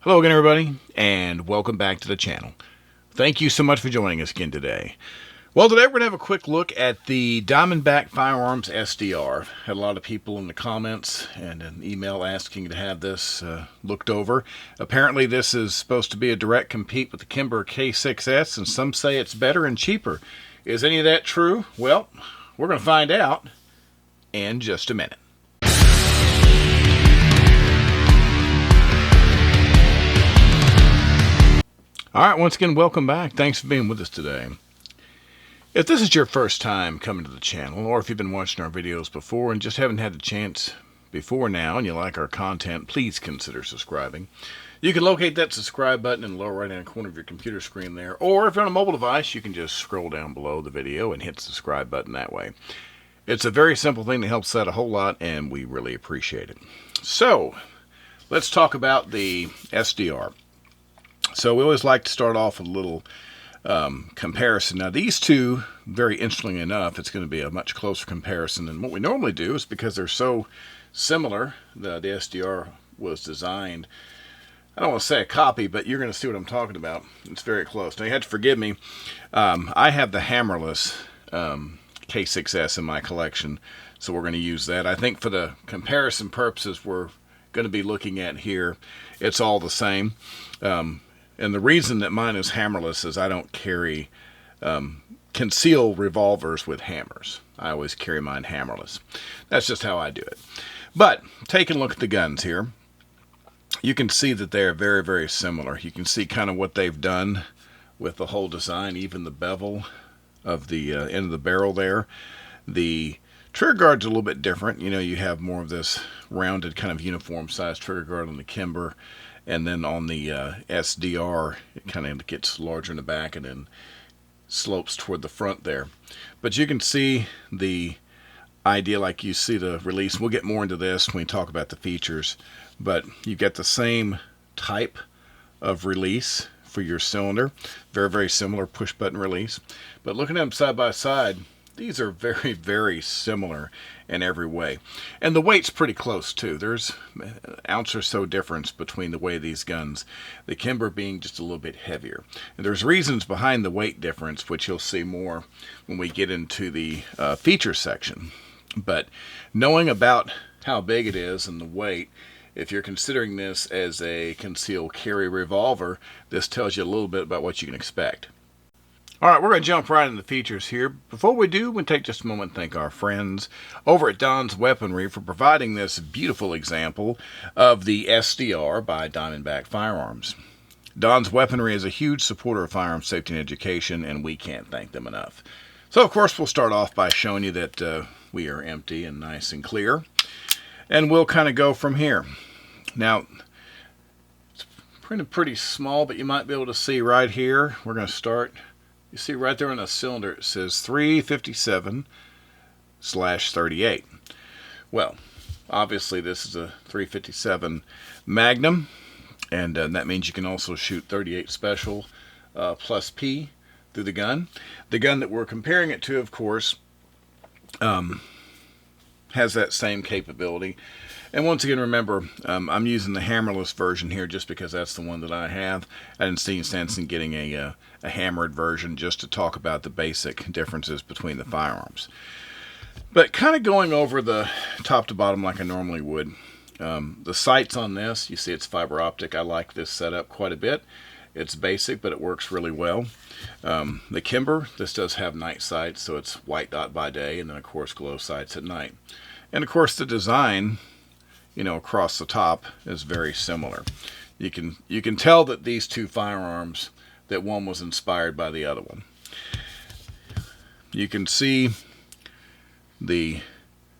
Hello again, everybody, and welcome back to the channel. Thank you so much for joining us again today. Well, today we're going to have a quick look at the Diamondback Firearms SDR. Had a lot of people in the comments and an email asking to have this looked over. Apparently this is supposed to be a direct compete with the Kimber K6S, and some say it's better and cheaper. Is any of that true? Well, we're going to find out in just a minute. Alright, once again, welcome back. Thanks for being with us today. If this is your first time coming to the channel, or if you've been watching our videos before and just haven't had the chance before now and you like our content, please consider subscribing. You can locate that subscribe button in the lower right hand corner of your computer screen there, or if you're on a mobile device, you can just scroll down below the video and hit the subscribe button that way. It's a very simple thing that helps out a whole lot, and we really appreciate it. So, let's talk about the SDR. So we always like to start off with a little comparison. Now these two, very interestingly enough, it's going to be a much closer comparison than what we normally do, is because they're so similar. The SDR was designed, I don't want to say a copy, but you're going to see what I'm talking about. It's very close. Now you have to forgive me. I have the hammerless K6S in my collection, so we're going to use that. I think for the comparison purposes we're going to be looking at here, it's all the same. And the reason that mine is hammerless is I don't carry concealed revolvers with hammers. I always carry mine hammerless. That's just how I do it. But taking a look at the guns here, you can see that they're very, very similar. You can see kind of what they've done with the whole design, even the bevel of the end of the barrel there. The trigger guard's a little bit different. You know, you have more of this rounded kind of uniform sized trigger guard on the Kimber. And then on the SDR, it kind of gets larger in the back and then slopes toward the front there. But you can see the idea, like you see the release. We'll get more into this when we talk about the features. But you get the same type of release for your cylinder. Very, very similar push button release. But looking at them side by side, these are very, very similar in every way. And the weight's pretty close too. There's an ounce or so difference between the way these guns, the Kimber being just a little bit heavier. And there's reasons behind the weight difference, which you'll see more when we get into the feature section. But knowing about how big it is and the weight, if you're considering this as a concealed carry revolver, this tells you a little bit about what you can expect. Alright, we're going to jump right into the features here. Before we do, we'll take just a moment to thank our friends over at Don's Weaponry for providing this beautiful example of the SDR by Diamondback Firearms. Don's Weaponry is a huge supporter of firearms safety and education, and we can't thank them enough. So, of course, we'll start off by showing you that we are empty and nice and clear, and we'll kind of go from here. Now, it's pretty small, but you might be able to see right here. We're going to start. You see right there on the cylinder it says 357/38. Well, obviously this is a 357 Magnum, and that means you can also shoot 38 Special plus P through the gun. The gun that we're comparing it to, of course, has that same capability. And once again, remember, I'm using the hammerless version here just because that's the one that I have. I didn't see any sense in getting a hammered version just to talk about the basic differences between the firearms. But kind of going over the top to bottom like I normally would. The sights on this, you see it's fiber optic. I like this setup quite a bit. It's basic, but it works really well. The Kimber, this does have night sights, so it's white dot by day, and then of course glow sights at night. And of course the design, you know, across the top is very similar. You can tell that these two firearms, that one was inspired by the other one. You can see the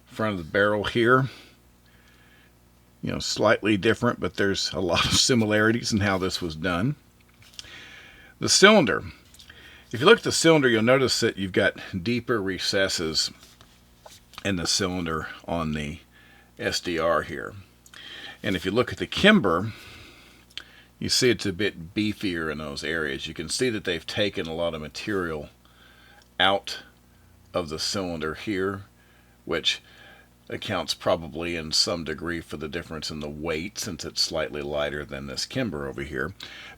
front of the barrel here, you know, slightly different, but there's a lot of similarities in how this was done. The cylinder, if you look at the cylinder, you'll notice that you've got deeper recesses in the cylinder on the SDR here. And if you look at the Kimber, you see it's a bit beefier in those areas. You can see that they've taken a lot of material out of the cylinder here, which accounts probably in some degree for the difference in the weight, since it's slightly lighter than this Kimber over here.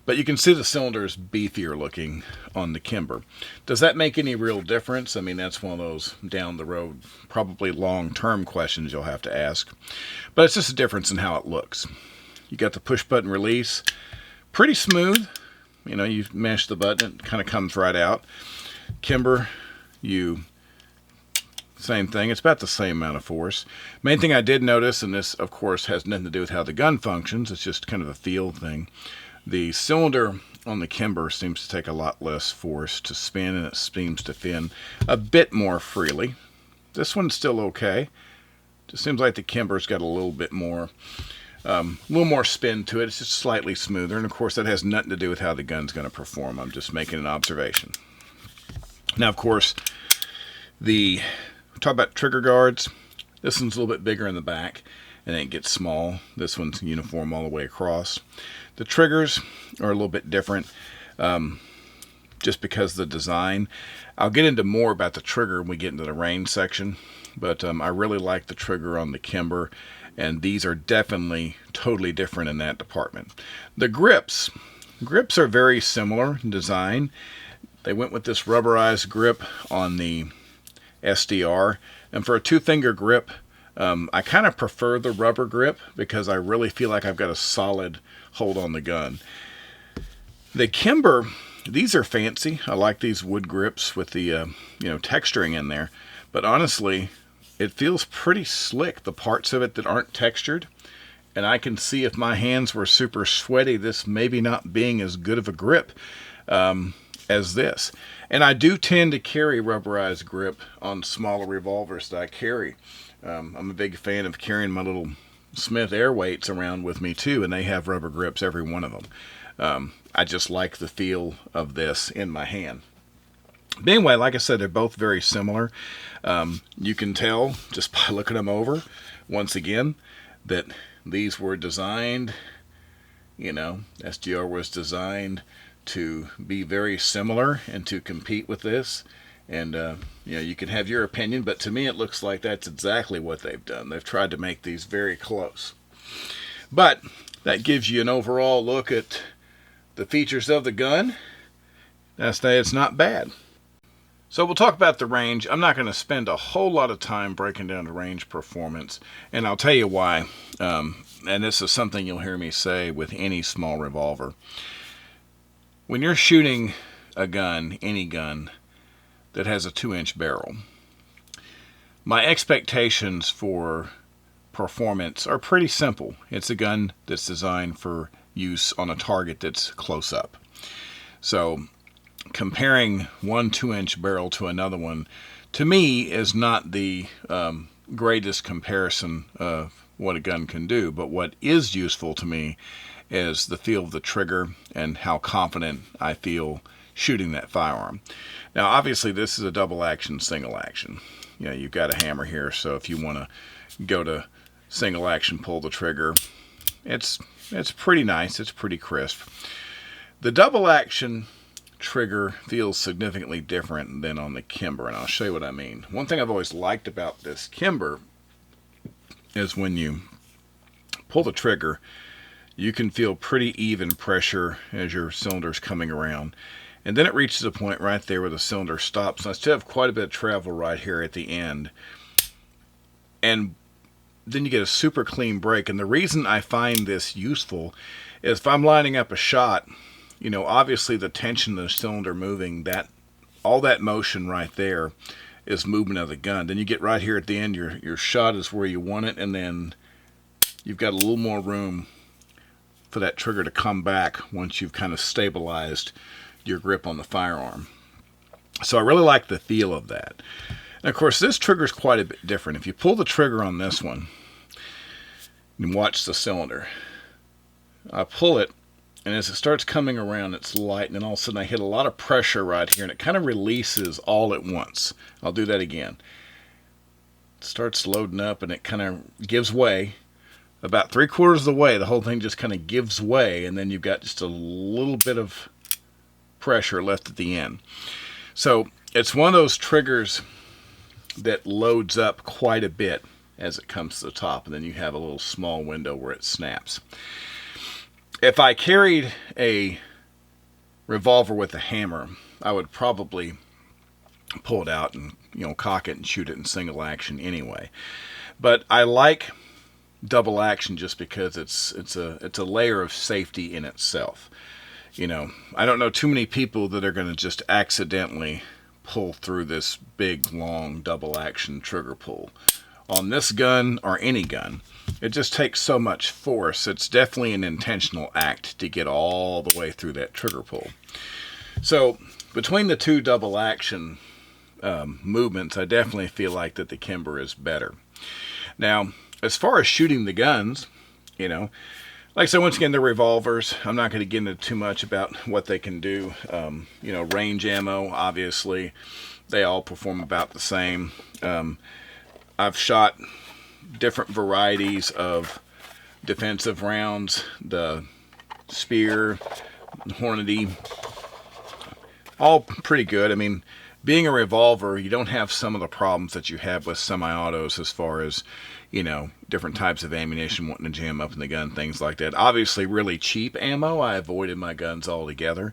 But you can see the cylinder is beefier looking on the Kimber. Does that make any real difference? I mean, that's one of those down the road, probably long-term questions you'll have to ask. But it's just a difference in how it looks. You got the push button release, pretty smooth. You know, you mash the button, it kind of comes right out. Kimber, same thing. It's about the same amount of force. Main thing I did notice, and this of course has nothing to do with how the gun functions, it's just kind of a feel thing. The cylinder on the Kimber seems to take a lot less force to spin, and it seems to spin a bit more freely. This one's still okay. Just seems like the Kimber's got a little bit more, spin to it. It's just slightly smoother, and of course that has nothing to do with how the gun's going to perform. I'm just making an observation. Now, of course, talk about trigger guards. This one's a little bit bigger in the back, and then it gets small. This one's uniform all the way across. The triggers are a little bit different, just because of the design. I'll get into more about the trigger when we get into the range section, but I really like the trigger on the Kimber, and these are definitely totally different in that department. The grips are very similar in design. They went with this rubberized grip on the SDR, and for a two-finger grip, I kind of prefer the rubber grip because I really feel like I've got a solid hold on the gun. The Kimber, these are fancy. I like these wood grips with the texturing in there, but honestly, it feels pretty slick, the parts of it that aren't textured, and I can see if my hands were super sweaty, this maybe not being as good of a grip as this. And I do tend to carry rubberized grip on smaller revolvers that I carry. I'm a big fan of carrying my little Smith Airweights around with me too, and they have rubber grips, every one of them. I just like the feel of this in my hand. But anyway, like I said, they're both very similar. You can tell just by looking them over, once again, that these were designed, SDR was designed to be very similar and to compete with this. And you can have your opinion, but to me it looks like that's exactly what they've done. They've tried to make these very close. But that gives you an overall look at the features of the gun. It's not bad. So we'll talk about the range. I'm not going to spend a whole lot of time breaking down the range performance, and I'll tell you why. And this is something you'll hear me say with any small revolver. When you're shooting a gun, any gun, that has a 2-inch barrel, my expectations for performance are pretty simple. It's a gun that's designed for use on a target that's close up. So comparing one 2-inch barrel to another one, to me, is not the greatest comparison of what a gun can do. But what is useful to me is the feel of the trigger and how confident I feel shooting that firearm. Now, obviously, this is a double action, single action. You've got a hammer here, so if you want to go to single action, pull the trigger, it's pretty nice. It's pretty crisp. The double action trigger feels significantly different than on the Kimber, and I'll show you what I mean. One thing I've always liked about this Kimber is when you pull the trigger, you can feel pretty even pressure as your cylinder's coming around. And then it reaches a point right there where the cylinder stops. And I still have quite a bit of travel right here at the end. And then you get a super clean break. And the reason I find this useful is if I'm lining up a shot, obviously the tension of the cylinder moving, all that motion right there is movement of the gun. Then you get right here at the end, your shot is where you want it, and then you've got a little more room for that trigger to come back once you've kind of stabilized your grip on the firearm. So I really like the feel of that. And of course, this trigger is quite a bit different. If you pull the trigger on this one and watch the cylinder, I pull it, and as it starts coming around, it's light, and then all of a sudden I hit a lot of pressure right here, and it kind of releases all at once. I'll do that again. It starts loading up, and it kind of gives way. About 3/4 of the way, the whole thing just kind of gives way, and then you've got just a little bit of pressure left at the end. So it's one of those triggers that loads up quite a bit as it comes to the top, and then you have a little small window where it snaps. If I carried a revolver with a hammer, I would probably pull it out and cock it and shoot it in single action anyway. But I like double action just because it's a layer of safety in itself. I don't know too many people that are going to just accidentally pull through this big long double action trigger pull on this gun or any gun. It just takes so much force. It's definitely an intentional act to get all the way through that trigger pull. So between the two double action movements, I definitely feel like that the Kimber is better. Now, as far as shooting the guns, like I said, once again, they're revolvers. I'm not going to get into too much about what they can do. Range ammo, obviously, they all perform about the same. I've shot different varieties of defensive rounds, the Spear, Hornady, all pretty good. I mean, being a revolver, you don't have some of the problems that you have with semi-autos as far as, different types of ammunition wanting to jam up in the gun, things like that. Obviously, really cheap ammo, I avoided my guns altogether.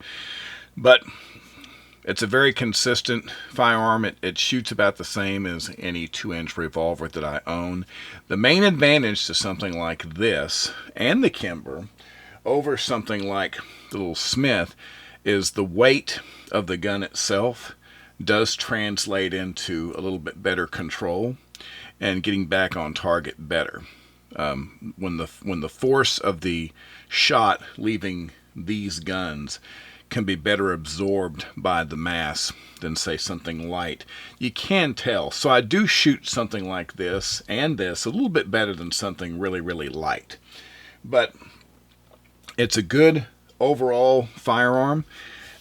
But it's a very consistent firearm. It shoots about the same as any 2-inch revolver that I own. The main advantage to something like this and the Kimber over something like the little Smith is the weight of the gun itself does translate into a little bit better control and getting back on target better. When the force of the shot leaving these guns can be better absorbed by the mass than, say, something light, you can tell. So I do shoot something like this and this a little bit better than something really, really light. But it's a good overall firearm,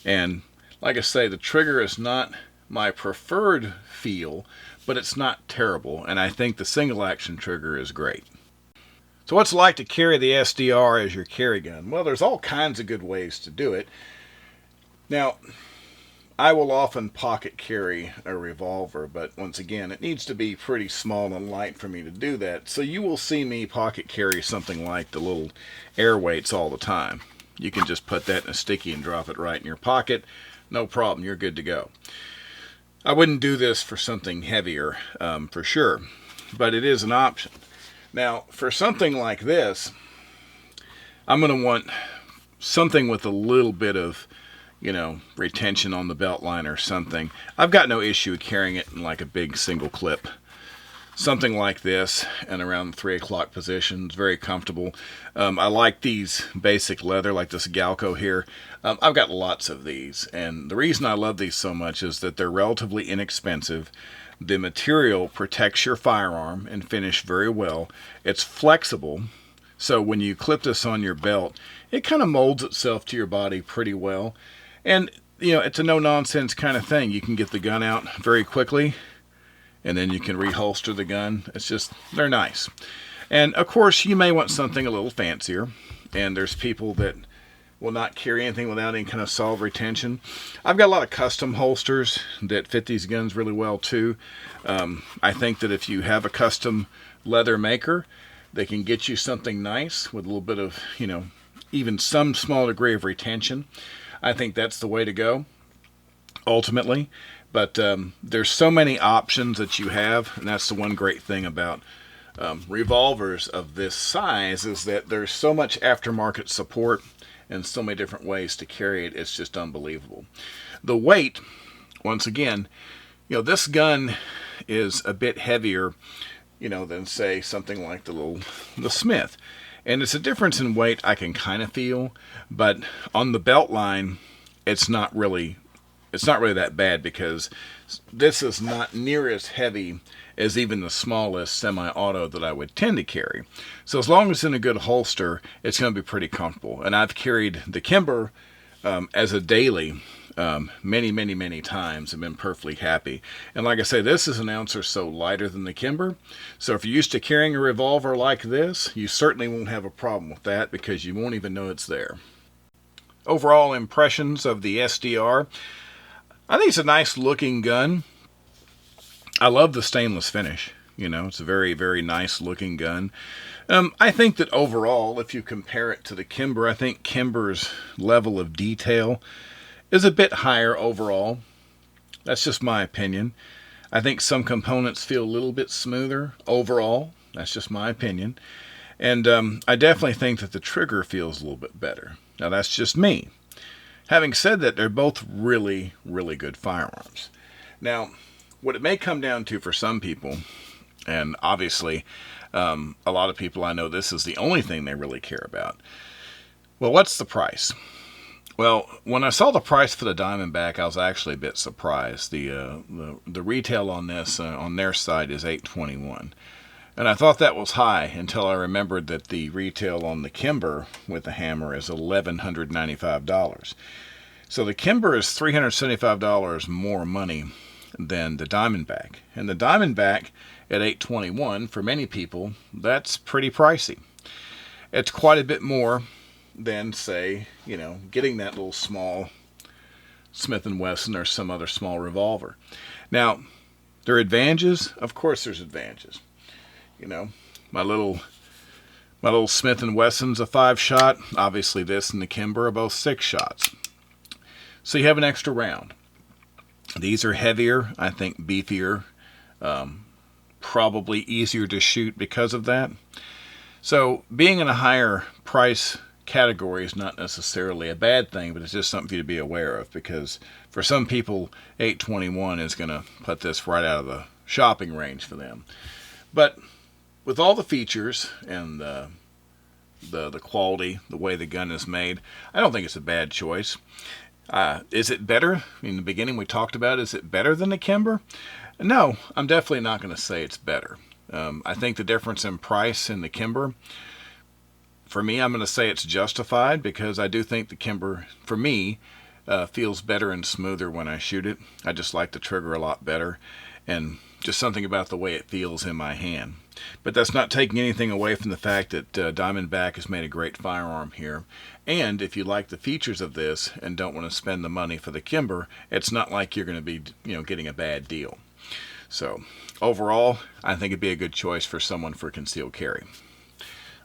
and like I say, the trigger is not my preferred feel, but it's not terrible, and I think the single action trigger is great. So what's it like to carry the SDR as your carry gun? Well, there's all kinds of good ways to do it. Now, I will often pocket carry a revolver, but once again, it needs to be pretty small and light for me to do that. So you will see me pocket carry something like the little airweights all the time. You can just put that in a sticky and drop it right in your pocket. No problem, you're good to go. I wouldn't do this for something heavier, for sure, but it is an option. Now, for something like this, I'm going to want something with a little bit of, retention on the belt line or something. I've got no issue carrying it in like a big single clip. Something like this and around the 3 o'clock position. It's very comfortable. I like these basic leather, like this Galco here. I've got lots of these, and the reason I love these so much is that they're relatively inexpensive. The material protects your firearm and finish very well. It's flexible, so when you clip this on your belt, it kind of molds itself to your body pretty well. And, it's a no-nonsense kind of thing. You can get the gun out very quickly, and then you can reholster the gun. It's just, they're nice. And, of course, you may want something a little fancier, and there's people that will not carry anything without any kind of solid retention. I've got a lot of custom holsters that fit these guns really well, too. I think that if you have a custom leather maker, they can get you something nice with a little bit of, even some small degree of retention. I think that's the way to go, ultimately. But there's so many options that you have, and that's the one great thing about revolvers of this size is that there's so much aftermarket support and so many different ways to carry it. It's just unbelievable. The weight, once again, this gun is a bit heavier, than, say, something like the Smith. And it's a difference in weight I can kind of feel, but on the belt line, it's not really that bad because this is not near as heavy as even the smallest semi-auto that I would tend to carry. So as long as it's in a good holster, it's going to be pretty comfortable. And I've carried the Kimber as a daily many, many, many times and been perfectly happy. And like I say, this is an ounce or so lighter than the Kimber. So if you're used to carrying a revolver like this, you certainly won't have a problem with that because you won't even know it's there. Overall impressions of the SDR. I think it's a nice looking gun. I love the stainless finish. You know, it's a very, very nice looking gun. I think that overall, if you compare it to the Kimber, I think Kimber's level of detail is a bit higher overall. That's just my opinion. I think some components feel a little bit smoother overall. That's just my opinion. And I definitely think that the trigger feels a little bit better. Now, that's just me. Having said that, they're both really, really good firearms. Now, what it may come down to for some people, and obviously a lot of people I know this is the only thing they really care about. Well, what's the price? Well, when I saw the price for the Diamondback, I was actually a bit surprised. The retail on this on their site is $821, and I thought that was high until I remembered that the retail on the Kimber with the hammer is $1,195. So the Kimber is $375 more money than the Diamondback, and the Diamondback at $821 for many people, that's pretty pricey. It's quite a bit more than, say, you know, getting that little small Smith & Wesson or some other small revolver. Now, there are advantages. Of course there's advantages. You know, my little Smith & Wesson's a 5-shot. Obviously this and the Kimber are both 6 shots. So you have an extra round. These are heavier, I think beefier, probably easier to shoot because of that. So being in a higher price category is not necessarily a bad thing, but it's just something for you to be aware of, because for some people, $821 is going to put this right out of the shopping range for them. But with all the features and the quality, the way the gun is made, I don't think it's a bad choice. Is it better? In the beginning we talked about, is it better than the Kimber? No, I'm definitely not going to say it's better. I think the difference in price in the Kimber, for me, I'm going to say it's justified, because I do think the Kimber, for me, feels better and smoother when I shoot it. I just like the trigger a lot better, and just something about the way it feels in my hand. But that's not taking anything away from the fact that Diamondback has made a great firearm here. And if you like the features of this and don't want to spend the money for the Kimber, it's not like you're going to be, you know, getting a bad deal. So overall, I think it'd be a good choice for someone for concealed carry.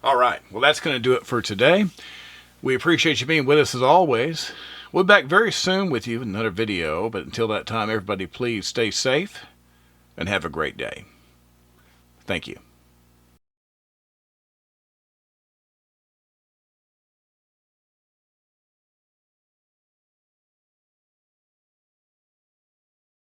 All right, well, that's going to do it for today. We appreciate you being with us as always. We'll be back very soon with you with another video, but until that time, everybody, please stay safe and have a great day. Thank you.